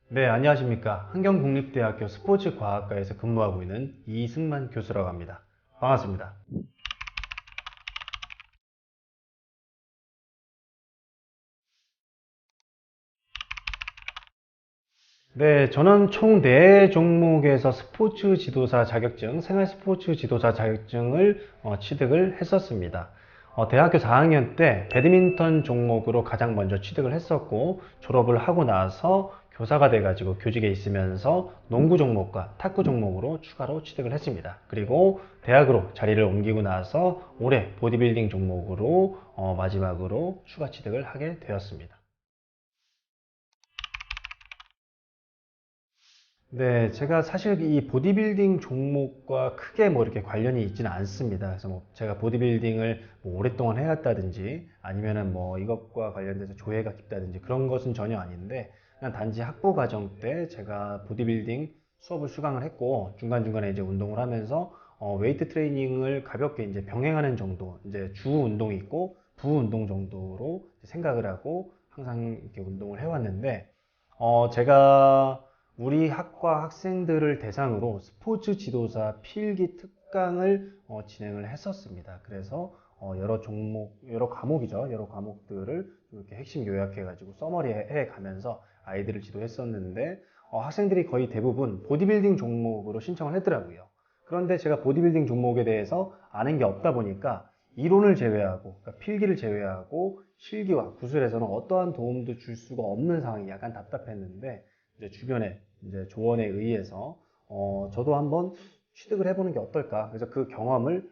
네, 안녕하십니까. 한경국립대학교 스포츠과학과에서 근무하고 있는 이승만 교수라고 합니다. 반갑습니다. 네, 저는 총 4종목에서 스포츠 지도사 자격증, 생활 스포츠 지도사 자격증을 취득을 했었습니다. 대학교 4학년 때 배드민턴 종목으로 가장 먼저 취득을 했었고, 졸업을 하고 나서 교사가 돼가지고 교직에 있으면서 농구 종목과 탁구 종목으로 추가로 취득을 했습니다. 그리고 대학으로 자리를 옮기고 나서 올해 보디빌딩 종목으로 마지막으로 추가 취득을 하게 되었습니다. 네, 제가 사실 이 보디빌딩 종목과 크게 뭐 이렇게 관련이 있지는 않습니다. 그래서 뭐 제가 보디빌딩을 뭐 오랫동안 해왔다든지 아니면은 뭐 이것과 관련돼서 조예가 깊다든지 그런 것은 전혀 아닌데 그냥 단지 학부 과정 때 제가 보디빌딩 수업을 수강을 했고 중간중간에 이제 운동을 하면서 웨이트 트레이닝을 가볍게 이제 병행하는 정도, 이제 주 운동이 있고 부 운동 정도로 생각을 하고 항상 이렇게 운동을 해왔는데 제가 우리 학과 학생들을 대상으로 스포츠 지도사 필기 특강을 진행을 했었습니다. 그래서 여러 종목, 여러 과목이죠. 여러 과목들을 이렇게 핵심 요약해가지고 써머리해 가면서 아이들을 지도했었는데 학생들이 거의 대부분 보디빌딩 종목으로 신청을 했더라고요. 그런데 제가 보디빌딩 종목에 대해서 아는 게 없다 보니까 이론을 제외하고, 그러니까 필기를 제외하고 실기와 구술에서는 어떠한 도움도 줄 수가 없는 상황이 약간 답답했는데 이제 주변에 이제 조언에 의해서 저도 한번 취득을 해보는 게 어떨까. 그래서 그 경험을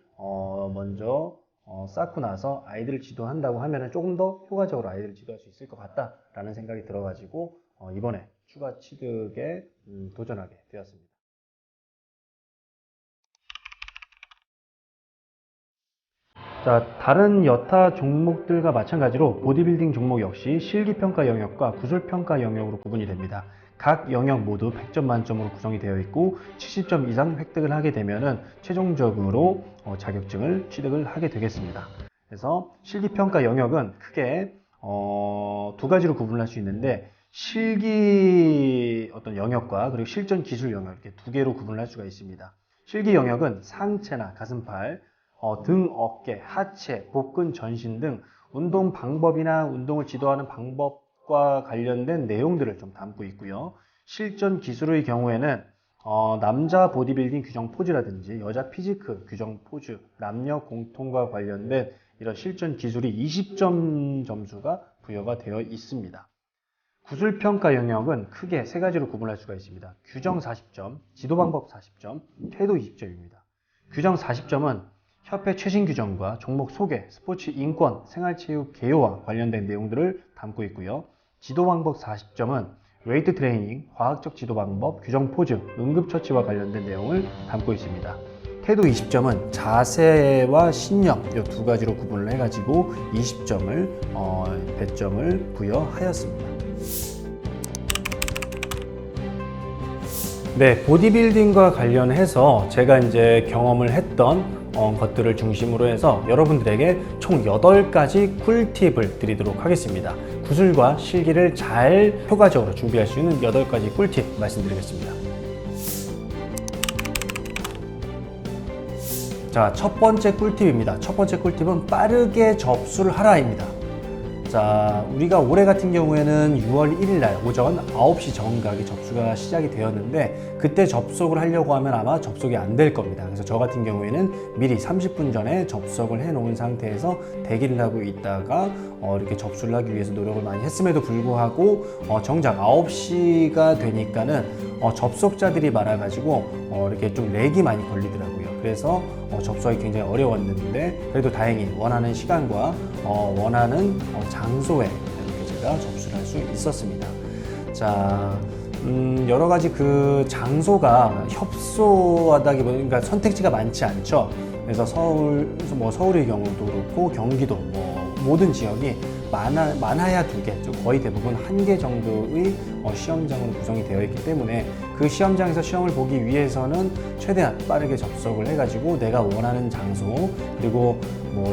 먼저 쌓고 나서 아이들을 지도한다고 하면 조금 더 효과적으로 아이들을 지도할 수 있을 것 같다라는 생각이 들어가지고 이번에 추가 취득에 도전하게 되었습니다. 자, 다른 여타 종목들과 마찬가지로 보디빌딩 종목 역시 실기평가 영역과 구술평가 영역으로 구분이 됩니다. 각 영역 모두 100점 만점으로 구성이 되어 있고 70점 이상 획득을 하게 되면은 최종적으로 자격증을 취득을 하게 되겠습니다. 그래서 실기평가 영역은 크게 두 가지로 구분할 수 있는데 실기 어떤 영역과 그리고 실전 기술 영역 이렇게 두 개로 구분할 수가 있습니다. 실기 영역은 상체나 가슴팔 등, 어깨, 하체, 복근, 전신 등 운동 방법이나 운동을 지도하는 방법과 관련된 내용들을 좀 담고 있고요. 실전 기술의 경우에는 남자 보디빌딩 규정 포즈라든지 여자 피지크 규정 포즈, 남녀 공통과 관련된 이런 실전 기술이 20점 점수가 부여가 되어 있습니다. 구술평가 영역은 크게 세 가지로 구분할 수가 있습니다. 규정 40점, 지도방법 40점, 태도 20점입니다. 규정 40점은 협회 최신 규정과 종목 소개, 스포츠 인권, 생활체육 개요와 관련된 내용들을 담고 있고요. 지도 방법 40점은 웨이트 트레이닝, 과학적 지도 방법, 규정 포즈, 응급처치와 관련된 내용을 담고 있습니다. 태도 20점은 자세와 신념 이 두 가지로 구분을 해가지고 20점을 배점을 부여하였습니다. 네, 보디빌딩과 관련해서 제가 이제 경험을 했던 것들을 중심으로 해서 여러분들에게 총 8가지 꿀팁을 드리도록 하겠습니다. 구술과 실기를 잘 효과적으로 준비할 수 있는 8가지 꿀팁 말씀드리겠습니다. 자, 첫 번째 꿀팁입니다. 첫 번째 꿀팁은 빠르게 접수를 하라입니다. 자, 우리가 올해 같은 경우에는 6월 1일 날 오전 9시 정각에 접수가 시작이 되었는데 그때 접속을 하려고 하면 아마 접속이 안 될 겁니다. 그래서 저 같은 경우에는 미리 30분 전에 접속을 해 놓은 상태에서 대기를 하고 있다가 이렇게 접수를 하기 위해서 노력을 많이 했음에도 불구하고 정작 9시가 되니까는 접속자들이 많아가지고 이렇게 좀 렉이 많이 걸리더라고요. 그래서 접수하기 굉장히 어려웠는데 그래도 다행히 원하는 시간과 원하는 장소에 이렇게 제가 접수를 할 수 있었습니다. 자, 여러 가지 그 장소가 협소하다기보다 그러니까 선택지가 많지 않죠. 그래서 서울의 경우도 그렇고 경기도 모든 지역이 많아야 2개, 거의 대부분 1개 정도의 시험장으로 구성이 되어 있기 때문에 그 시험장에서 시험을 보기 위해서는 최대한 빠르게 접속을 해가지고 내가 원하는 장소 그리고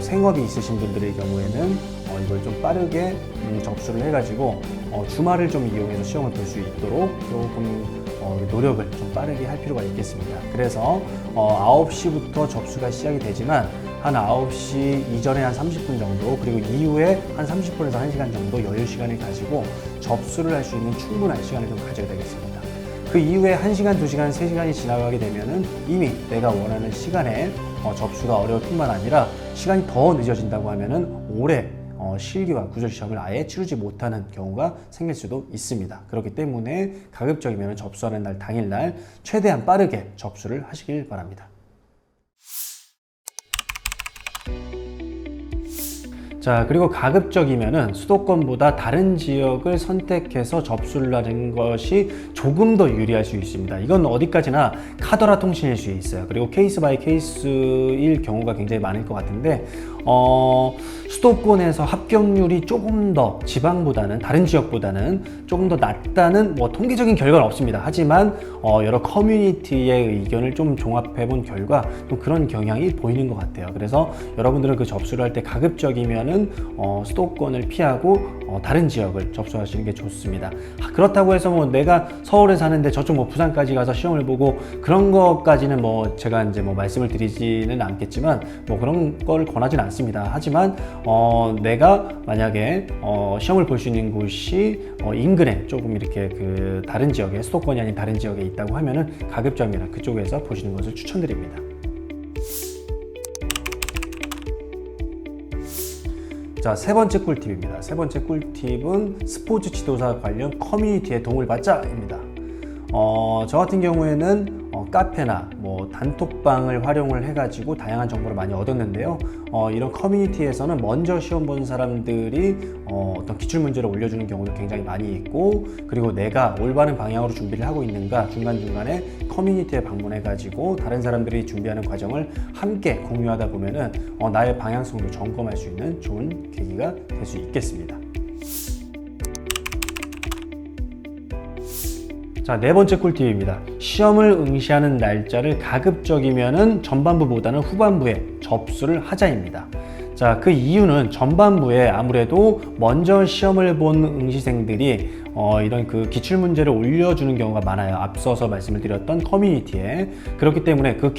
생업이 있으신 분들의 경우에는 이걸 좀 빠르게 접수를 해가지고 주말을 좀 이용해서 시험을 볼 수 있도록 조금 노력을 좀 빠르게 할 필요가 있겠습니다. 그래서 9시부터 접수가 시작이 되지만 한 9시 이전에 한 30분 정도, 그리고 이후에 한 30분에서 1시간 정도 여유 시간을 가지고 접수를 할 수 있는 충분한 시간을 좀 가져야 되겠습니다. 그 이후에 1시간, 2시간, 3시간이 지나가게 되면은 이미 내가 원하는 시간에 접수가 어려울 뿐만 아니라 시간이 더 늦어진다고 하면은 올해 실기와 구술 시험을 아예 치르지 못하는 경우가 생길 수도 있습니다. 그렇기 때문에 가급적이면 접수하는 날 당일날 최대한 빠르게 접수를 하시길 바랍니다. 자, 그리고 가급적이면은 수도권보다 다른 지역을 선택해서 접수를 하는 것이 조금 더 유리할 수 있습니다. 이건 어디까지나 카더라 통신일 수 있어요. 그리고 케이스 바이 케이스일 경우가 굉장히 많을 것 같은데, 수도권에서 합격률이 조금 더 지방보다는, 다른 지역보다는 조금 더 낮다는 통계적인 결과는 없습니다. 하지만 여러 커뮤니티의 의견을 좀 종합해 본 결과 좀 그런 경향이 보이는 것 같아요. 그래서 여러분들은 그 접수를 할 때 가급적이면은 수도권을 피하고 다른 지역을 접수하시는 게 좋습니다. 그렇다고 해서 내가 서울에 사는데 저쪽 부산까지 가서 시험을 보고 그런 것까지는 제가 이제 말씀을 드리지는 않겠지만 그런 걸 권하진 않습니다. 하지만 내가 만약에 시험을 볼 수 있는 곳이 인근에 조금 이렇게 그 다른 지역에, 수도권이 아닌 다른 지역에 있다고 하면은 가급적이면 그쪽에서 보시는 것을 추천드립니다. 자, 세 번째 꿀팁입니다. 세 번째 꿀팁은 스포츠 지도사 관련 커뮤니티의 도움을 받자입니다. 저 같은 경우에는 카페나 단톡방을 활용을 해가지고 다양한 정보를 많이 얻었는데요. 이런 커뮤니티에서는 먼저 시험 본 사람들이 어떤 기출문제를 올려주는 경우도 굉장히 많이 있고, 그리고 내가 올바른 방향으로 준비를 하고 있는가 중간중간에 커뮤니티에 방문해가지고 다른 사람들이 준비하는 과정을 함께 공유하다 보면은 나의 방향성도 점검할 수 있는 좋은 계기가 될 수 있겠습니다. 자, 네 번째 꿀팁입니다. 시험을 응시하는 날짜를 가급적이면은 전반부보다는 후반부에 접수를 하자입니다. 자, 그 이유는 전반부에 아무래도 먼저 시험을 본 응시생들이 이런 그 기출문제를 올려주는 경우가 많아요. 앞서서 말씀을 드렸던 커뮤니티에. 그렇기 때문에 그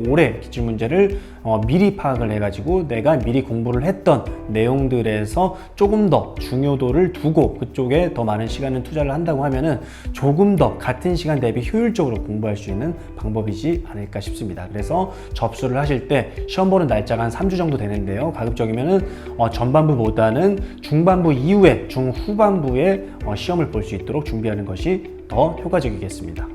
올해 기출문제를 미리 파악을 해가지고 내가 미리 공부를 했던 내용들에서 조금 더 중요도를 두고 그쪽에 더 많은 시간을 투자를 한다고 하면은 조금 더 같은 시간 대비 효율적으로 공부할 수 있는 방법이지 않을까 싶습니다. 그래서 접수를 하실 때 시험 보는 날짜가 한 3주 정도 되는데요. 가급적이면은 전반부보다는 중반부 이후에 중후반부에 시험을 볼 수 있도록 준비하는 것이 더 효과적이겠습니다.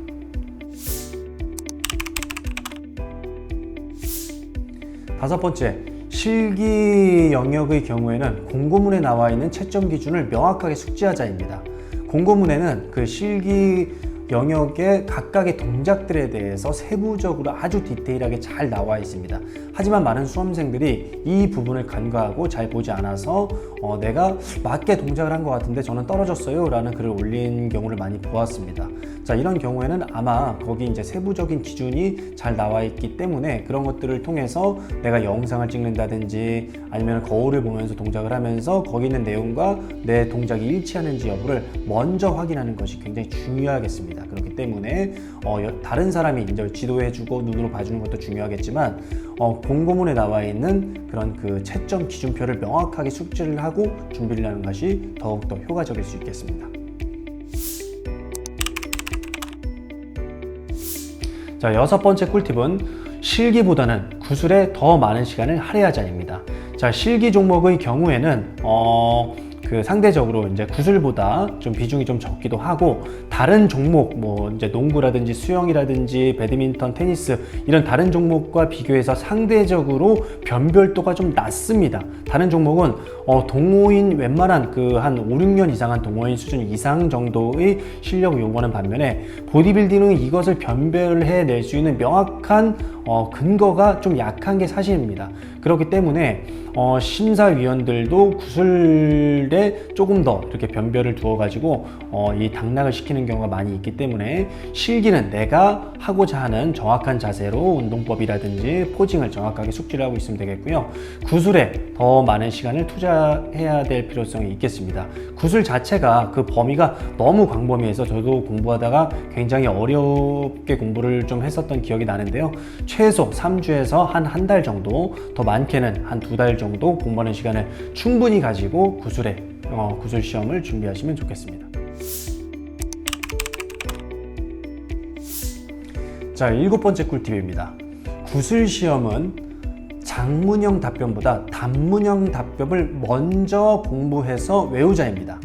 다섯 번째, 실기 영역의 경우에는 공고문에 나와 있는 채점 기준을 명확하게 숙지하자입니다. 공고문에는 그 실기 영역의 각각의 동작들에 대해서 세부적으로 아주 디테일하게 잘 나와 있습니다. 하지만 많은 수험생들이 이 부분을 간과하고 잘 보지 않아서 내가 맞게 동작을 한 것 같은데 저는 떨어졌어요 라는 글을 올린 경우를 많이 보았습니다. 자, 이런 경우에는 아마 거기 이제 세부적인 기준이 잘 나와 있기 때문에 그런 것들을 통해서 내가 영상을 찍는다든지 아니면 거울을 보면서 동작을 하면서 거기 있는 내용과 내 동작이 일치하는지 여부를 먼저 확인하는 것이 굉장히 중요하겠습니다. 그렇기 때문에 다른 사람이 이제 지도해주고 눈으로 봐주는 것도 중요하겠지만 공고문에 나와 있는 그런 그 채점 기준표를 명확하게 숙지를 하고 준비를 하는 것이 더욱더 효과적일 수 있겠습니다. 자, 여섯 번째 꿀팁은 실기보다는 구술에 더 많은 시간을 할애하자입니다. 자, 실기 종목의 경우에는 상대적으로 이제 구술보다 좀 비중이 좀 적기도 하고, 다른 종목 이제 농구라든지 수영이라든지 배드민턴, 테니스 이런 다른 종목과 비교해서 상대적으로 변별도가 좀 낮습니다. 다른 종목은 동호인 웬만한 한 5, 6년 이상한 동호인 수준 이상 정도의 실력을 요구하는 반면에 보디빌딩은 이것을 변별해 낼 수 있는 명확한 근거가 좀 약한 게 사실입니다. 그렇기 때문에 심사위원들도 구술에 조금 더 이렇게 변별을 두어가지고 이 당락을 시키는 경우가 많이 있기 때문에 실기는 내가 하고자 하는 정확한 자세로 운동법이라든지 포징을 정확하게 숙지를 하고 있으면 되겠고요. 구술에 더 많은 시간을 투자해야 될 필요성이 있겠습니다. 구술 자체가 그 범위가 너무 광범위해서 저도 공부하다가 굉장히 어렵게 공부를 좀 했었던 기억이 나는데요. 최소 3주에서 한 달 정도, 더 많게는 한 2달 정도 공부하는 시간을 충분히 가지고 구술 시험을 준비하시면 좋겠습니다. 자, 7번째 꿀팁입니다. 구술 시험은 장문형 답변보다 단문형 답변을 먼저 공부해서 외우자입니다.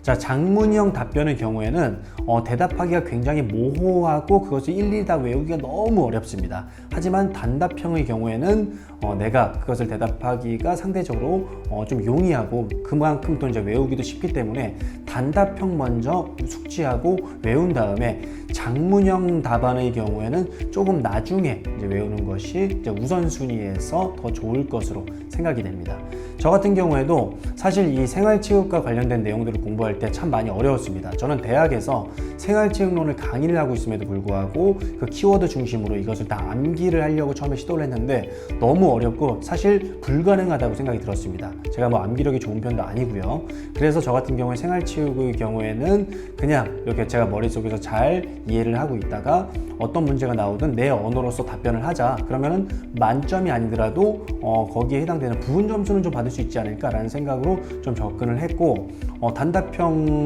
자, 장문형 답변의 경우에는 대답하기가 굉장히 모호하고 그것을 일일이 다 외우기가 너무 어렵습니다. 하지만 단답형의 경우에는 내가 그것을 대답하기가 상대적으로 좀 용이하고 그만큼 또 이제 외우기도 쉽기 때문에 단답형 먼저 숙지하고 외운 다음에 장문형 답안의 경우에는 조금 나중에 이제 외우는 것이 이제 우선순위에서 더 좋을 것으로 생각이 됩니다. 저 같은 경우에도 사실 이 생활체육과 관련된 내용들을 공부할 때 참 많이 어려웠습니다. 저는 대학에서 생활체육론을 강의를 하고 있음에도 불구하고 그 키워드 중심으로 이것을 다 암기를 하려고 처음에 시도를 했는데 너무 어렵고 사실 불가능하다고 생각이 들었습니다. 제가 뭐 암기력이 좋은 편도 아니고요. 그래서 저 같은 경우에 생활체육의 경우에는 그냥 이렇게 제가 머릿속에서 잘 이해를 하고 있다가 어떤 문제가 나오든 내 언어로서 답변을 하자. 그러면은 만점이 아니더라도 거기에 해당되는 부분 점수는 좀 받을 수 있지 않을까라는 생각으로 좀 접근을 했고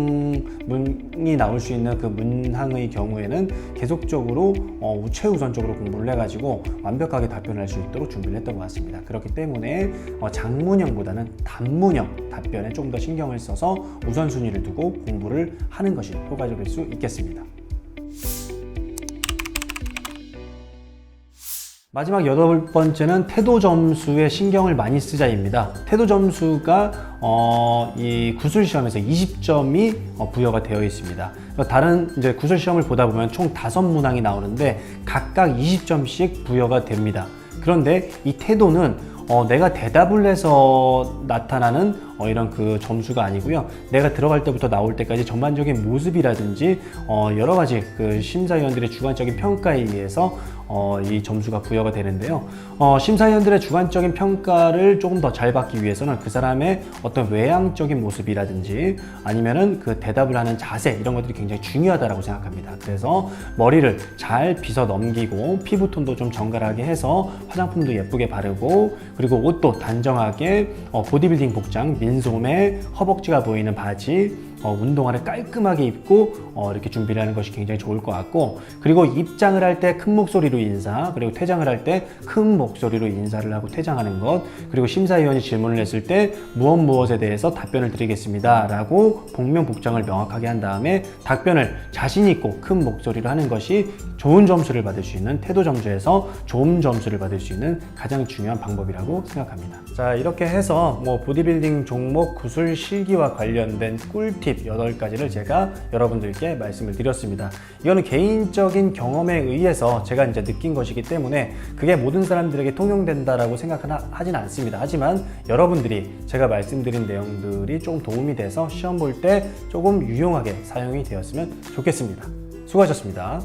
단답형문이 나올 수 있는 그 문항의 경우에는 계속적으로 최우선적으로 공부를 해가지고 완벽하게 답변을 할 수 있도록 준비를 했던 것 같습니다. 그렇기 때문에 장문형보다는 단문형 답변에 좀 더 신경을 써서 우선순위를 두고 공부를 하는 것이 효과적일 수 있겠습니다. 마지막 8번째는 태도 점수에 신경을 많이 쓰자입니다. 태도 점수가 이 구술 시험에서 20점이 부여가 되어 있습니다. 다른 이제 구술 시험을 보다 보면 총 5문항이 나오는데 각각 20점씩 부여가 됩니다. 그런데 이 태도는 내가 대답을 해서 나타나는 이런 그 점수가 아니고요. 내가 들어갈 때부터 나올 때까지 전반적인 모습이라든지 여러 가지 그 심사위원들의 주관적인 평가에 의해서 이 점수가 부여가 되는데요. 심사위원들의 주관적인 평가를 조금 더 잘 받기 위해서는 그 사람의 어떤 외향적인 모습이라든지 아니면은 그 대답을 하는 자세 이런 것들이 굉장히 중요하다고 생각합니다. 그래서 머리를 잘 빗어 넘기고 피부톤도 좀 정갈하게 해서 화장품도 예쁘게 바르고 그리고 옷도 단정하게 보디빌딩 복장, 민소매, 허벅지가 보이는 바지 운동화를 깔끔하게 입고 이렇게 준비를 하는 것이 굉장히 좋을 것 같고 그리고 입장을 할 때 큰 목소리로 인사 그리고 퇴장을 할 때 큰 목소리로 인사를 하고 퇴장하는 것 그리고 심사위원이 질문을 했을 때 무엇에 대해서 답변을 드리겠습니다 라고 복면 복장을 명확하게 한 다음에 답변을 자신 있고 큰 목소리로 하는 것이 좋은 점수를 받을 수 있는 태도 점수에서 좋은 점수를 받을 수 있는 가장 중요한 방법이라고 생각합니다. 자, 이렇게 해서 보디빌딩 종목 구술 실기와 관련된 꿀팁 8가지를 제가 여러분들께 말씀을 드렸습니다. 이거는 개인적인 경험에 의해서 제가 이제 느낀 것이기 때문에 그게 모든 사람들에게 통용된다라고 생각하진 않습니다. 하지만 여러분들이 제가 말씀드린 내용들이 좀 도움이 돼서 시험 볼 때 조금 유용하게 사용이 되었으면 좋겠습니다. 수고하셨습니다.